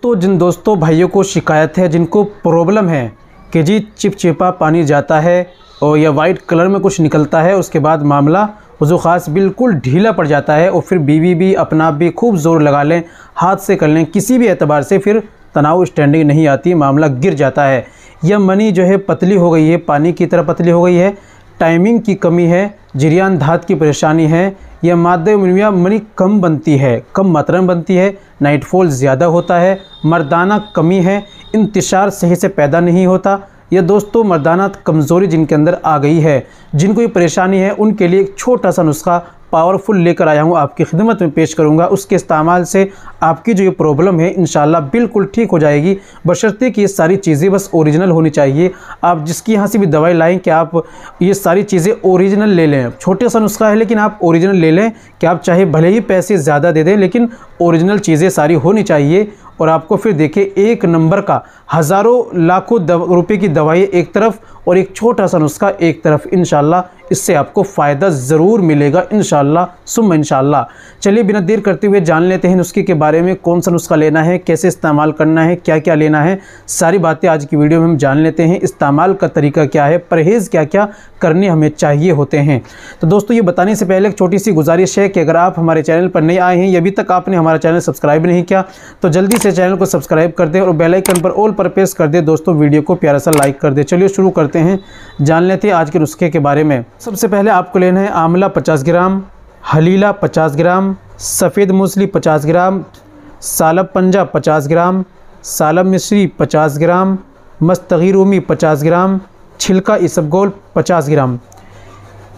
दोस्तों, जिन भाइयों को शिकायत है, जिनको प्रॉब्लम है कि जी चिपचिपा पानी जाता है और या वाइट कलर में कुछ निकलता है, उसके बाद मामला वज़ू ख़ास बिल्कुल ढीला पड़ जाता है और फिर बीवी भी अपना आप भी खूब ज़ोर लगा लें, हाथ से कर लें, किसी भी एतबार से फिर तनाव स्टैंडिंग नहीं आती, मामला गिर जाता है। यह मनी जो है पतली हो गई है, पानी की तरह पतली हो गई है, टाइमिंग की कमी है, जरियान धात की परेशानी है, यह मादे मनी कम बनती है, कम मात्रा में बनती है, नाइटफॉल ज़्यादा होता है, मर्दाना कमी है, इंतशार सही से पैदा नहीं होता। यह दोस्तों मर्दाना कमज़ोरी जिनके अंदर आ गई है, जिनको ये परेशानी है, उनके लिए एक छोटा सा नुस्खा पावरफुल लेकर आया हूँ, आपकी खिदमत में पेश करूँगा। उसके इस्तेमाल से आपकी जो ये प्रॉब्लम है इंशाल्लाह बिल्कुल ठीक हो जाएगी, बशर्ते कि ये सारी चीज़ें बस ओरिजिनल होनी चाहिए। आप जिसकी यहाँ से भी दवाई लाएं कि आप ये सारी चीज़ें ओरिजिनल ले लें। छोटा सा नुस्खा है लेकिन आप ओरिजिनल ले लें कि आप चाहे भले ही पैसे ज़्यादा दे दें, लेकिन ओरिजिनल चीज़ें सारी होनी चाहिए। और आपको फिर देखिए एक नंबर का हज़ारों लाखों रुपए की दवाई एक तरफ और एक छोटा सा नुस्खा एक तरफ, इंशाल्लाह इससे आपको फ़ायदा ज़रूर मिलेगा इंशाल्लाह सुम्मा इंशाल्लाह। चलिए बिना देर करते हुए जान लेते हैं नुस्खे के बारे में, कौन सा नुस्खा लेना है, कैसे इस्तेमाल करना है, क्या क्या लेना है, सारी बातें आज की वीडियो में हम जान लेते हैं। इस्तेमाल का तरीका क्या है, परहेज़ क्या क्या करने हमें चाहिए होते हैं। तो दोस्तों ये बताने से पहले एक छोटी सी गुजारिश है कि अगर आप हमारे चैनल पर नए आए हैं या अभी तक आपने हमारा चैनल सब्सक्राइब नहीं किया तो जल्दी से चैनल को सब्सक्राइब कर दें और बेल आइकन पर ऑल पर प्रेस कर दें। दोस्तों वीडियो को प्यारा सा लाइक कर दें। चलिए शुरू करते हैं, जान लेते हैं आज के नुस्खे के बारे में। सबसे पहले आपको लेना है आंवला 50 ग्राम, हलीला 50 ग्राम, सफ़ेद मूसली 50 ग्राम, सालब पंजा 50 ग्राम, सालब मिस्री 50 ग्राम, मस्तगी रूमी 50 ग्राम, छिलका इसबगोल 50 ग्राम।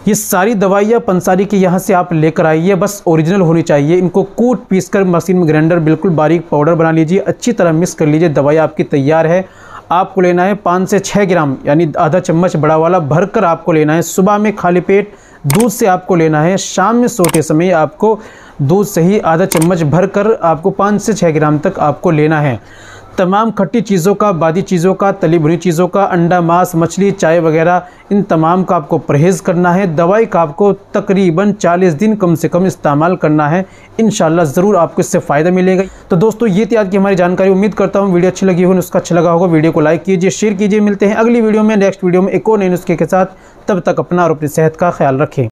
ये सारी दवाइयाँ पंसारी की यहाँ से आप लेकर आइए, बस ओरिजिनल होनी चाहिए। इनको कूट पीस कर मशीन में ग्राइंडर बिल्कुल बारीक पाउडर बना लीजिए, अच्छी तरह मिक्स कर लीजिए। दवाई आपकी तैयार है। आपको लेना है 5 से 6 ग्राम यानी आधा चम्मच बड़ा वाला भरकर आपको लेना है। सुबह में खाली पेट दूध से आपको लेना है, शाम में सोते समय आपको दूध से ही आधा चम्मच भरकर आपको 5 से 6 ग्राम तक आपको लेना है। तमाम खट्टी चीज़ों का, बादी चीज़ों का, तली भुनी चीज़ों का, अंडा मांस मछली चाय वगैरह, इन तमाम का आपको परहेज़ करना है। दवाई का आपको तकरीबन 40 दिन कम से कम इस्तेमाल करना है, इंशाल्लाह ज़रूर आपको इससे फ़ायदा मिलेगा। तो दोस्तों ये थी आज की हमारी जानकारी। उम्मीद करता हूँ वीडियो अच्छी लगी हो, नुस्खा अच्छा लगा होगा। वीडियो को लाइक कीजिए, शेयर कीजिए। मिलते हैं अगली वीडियो में, नेक्स्ट वीडियो में एक और नए नुस्खे के साथ। तब तक अपना और अपनी सेहत का ख्याल रखें।